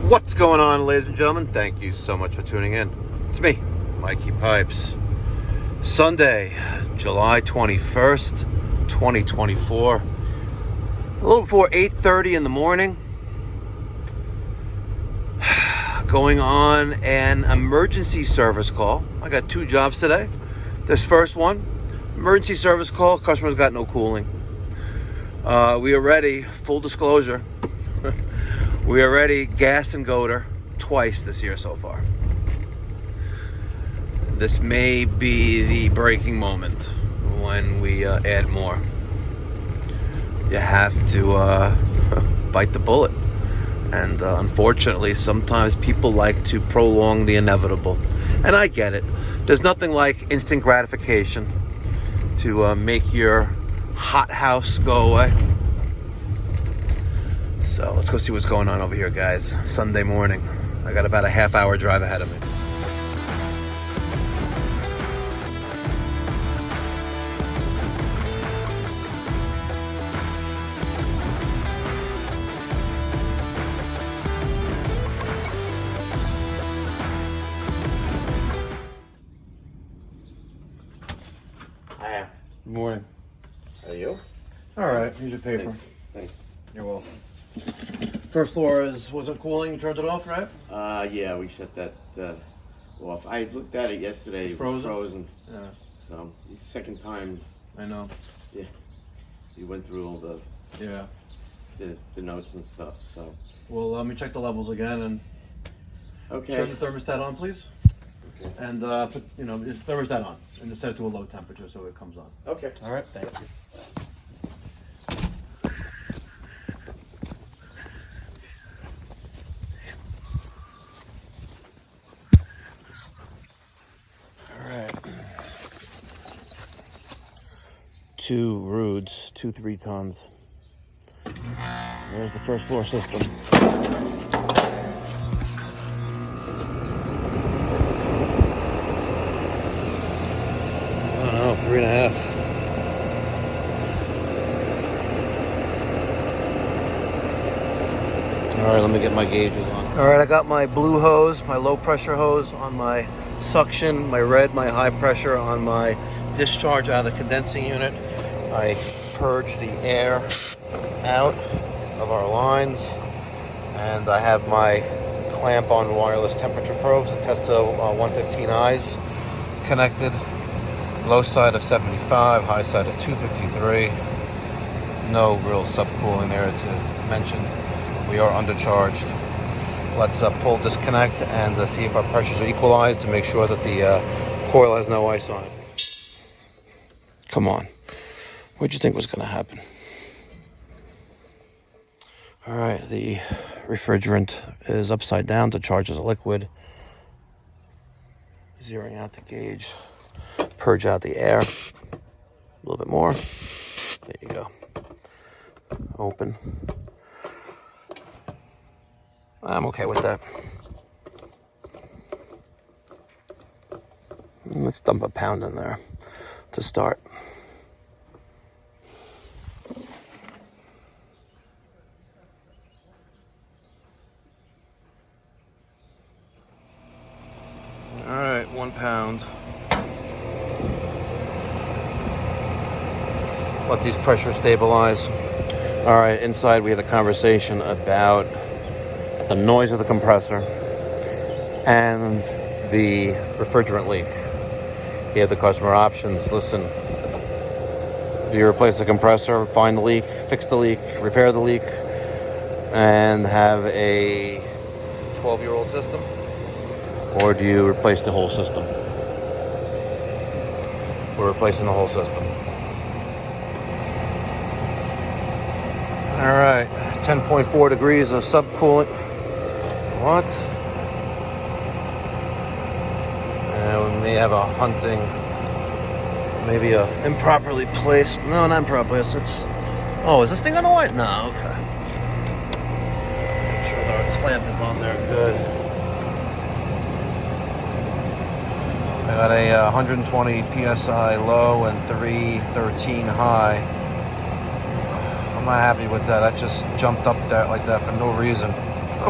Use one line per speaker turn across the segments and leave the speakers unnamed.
What's going on, ladies and gentlemen? Thank you so much for tuning in. It's me, Mikey Pipes. Sunday, July 21st, 2024. A little before 8:30 in the morning. Going on an emergency service call. I got two jobs today. This first one, emergency service call. Customer's got no cooling. We are ready, full disclosure. We are ready gas and goater twice this year so far. This may be the breaking moment when we add more. You have to bite the bullet. And unfortunately, sometimes people like to prolong the inevitable. And I get it. There's nothing like instant gratification to make your hot house go away. So let's go see what's going on over here, guys. Sunday morning. I got about a half-hour drive ahead of me.
Hiya.
Good morning.
How are you?
All right, here's your paper.
Thanks.
You're welcome. First floor wasn't cooling. You turned it off, right?
Yeah, we shut that off. I looked at it yesterday.
It's
It was
frozen?
frozen.
Yeah.
So, the second time,
I know.
yeah, you went through all
Yeah.
the notes and stuff. So,
Well, let me check the levels again and
okay.
turn the thermostat on, please.
Okay.
And put, just thermostat on and just set it to a low temperature so it comes on.
Okay.
All right, thank you. All right. 2 Roods, 3 tons. There's the first floor system. I don't know, 3.5. All right, let me get my gauges on. All right, I got my blue hose, my low pressure hose on my suction, my red, my high pressure on my discharge out of the condensing unit. I purge the air out of our lines, and I have my clamp on wireless temperature probes to test the 115 eyes connected. Low side of 75, high side of 253. No real subcooling there to mention. We are undercharged. Let's pull disconnect and see if our pressures are equalized to make sure that the coil has no ice on it. Come on. What'd you think was going to happen? All right, the refrigerant is upside down to charge as a liquid. Zeroing out the gauge. Purge out the air. A little bit more. There you go. Open. I'm okay with that. Let's dump a pound in there to start. All right, 1 pound. Let these pressures stabilize. All right, inside we had a conversation about the noise of the compressor and the refrigerant leak. Gave the customer options. Listen, do you replace the compressor, find the leak, fix the leak, repair the leak, and have a 12-year-old system? Or do you replace the whole system? We're replacing the whole system. All right, 10.4 degrees of subcoolant. What? And we may have a hunting, maybe a improperly placed. No, not improperly. It's. Oh, is this thing on the white? No. Okay. Make sure that our clamp is on there. Good. I got a 120 psi low and 313 high. I'm not happy with that. That just jumped up there like that for no reason.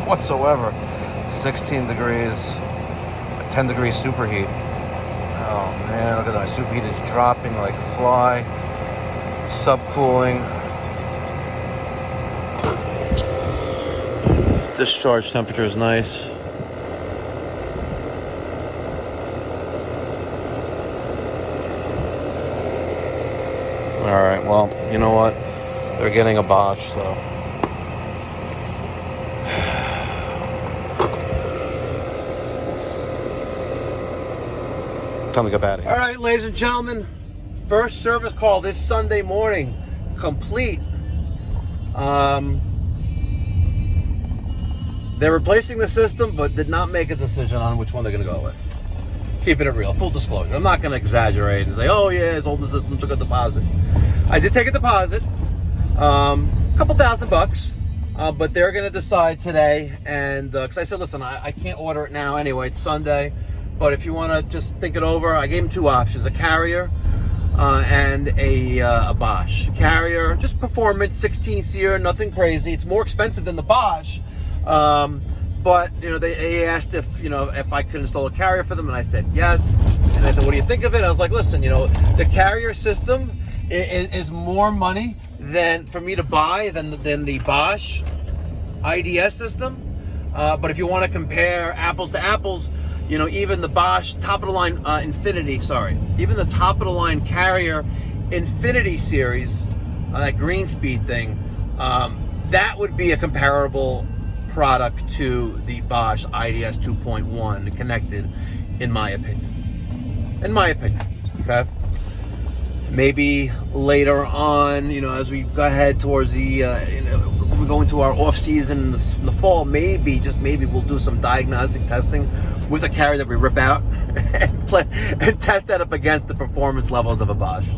whatsoever. 16 degrees, 10 degrees superheat. Oh man, look at that. Superheat is dropping like a fly. Subcooling. Discharge temperature is nice. Alright, well, you know what? They're getting a Bosch, so. Time to get out of here. Alright, ladies and gentlemen. First service call this Sunday morning. Complete. They're replacing the system, but did not make a decision on which one they're going to go with. Keeping it real, full disclosure. I'm not going to exaggerate and say, oh yeah, it's old system, took a deposit. I did take a deposit, a couple $1,000, but they're going to decide today. And because I said, listen, I can't order it now anyway. It's Sunday, but if you want to just think it over, I gave them two options: a Carrier and a Bosch. Carrier, just performance, 16 SEER, nothing crazy. It's more expensive than the Bosch. But you know, they asked if I could install a Carrier for them, and I said yes. And I said, what do you think of it? I was like, listen, the Carrier system is more money than for me to buy than the Bosch IDS system. But if you want to compare apples to apples, even the Bosch top of the line even the top of the line Carrier Infinity series, that green speed thing, that would be a comparable product to the Bosch IDS 2.1 connected, in my opinion. Okay, maybe later on, as we go ahead towards the we go into our off season in the fall, maybe we'll do some diagnostic testing with a Carrier that we rip out and test that up against the performance levels of a Bosch.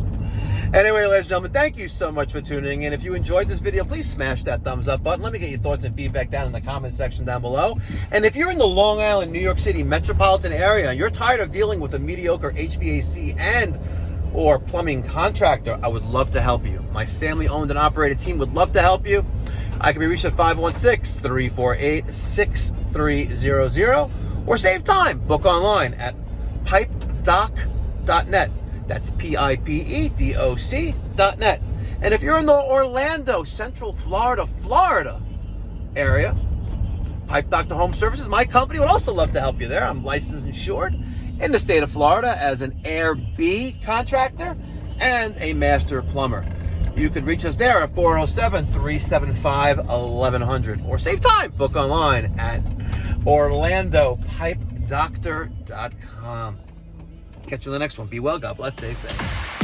Anyway, ladies and gentlemen, thank you so much for tuning in. If you enjoyed this video, please smash that thumbs up button. Let me get your thoughts and feedback down in the comment section down below. And if you're in the Long Island, New York City metropolitan area, and you're tired of dealing with a mediocre HVAC and or plumbing contractor, I would love to help you. My family-owned and operated team would love to help you. I can be reached at 516-348-6300, or save time, book online at pipedoc.net. That's pipedoc.net. And if you're in the Orlando, Central Florida area, Pipe Doctor Home Services, my company, would also love to help you there. I'm licensed and insured in the state of Florida as an Air B contractor and a master plumber. You can reach us there at 407-375-1100, or save time, book online at orlandopipedoctor.com. Catch you in the next one. Be well. God bless. Stay safe.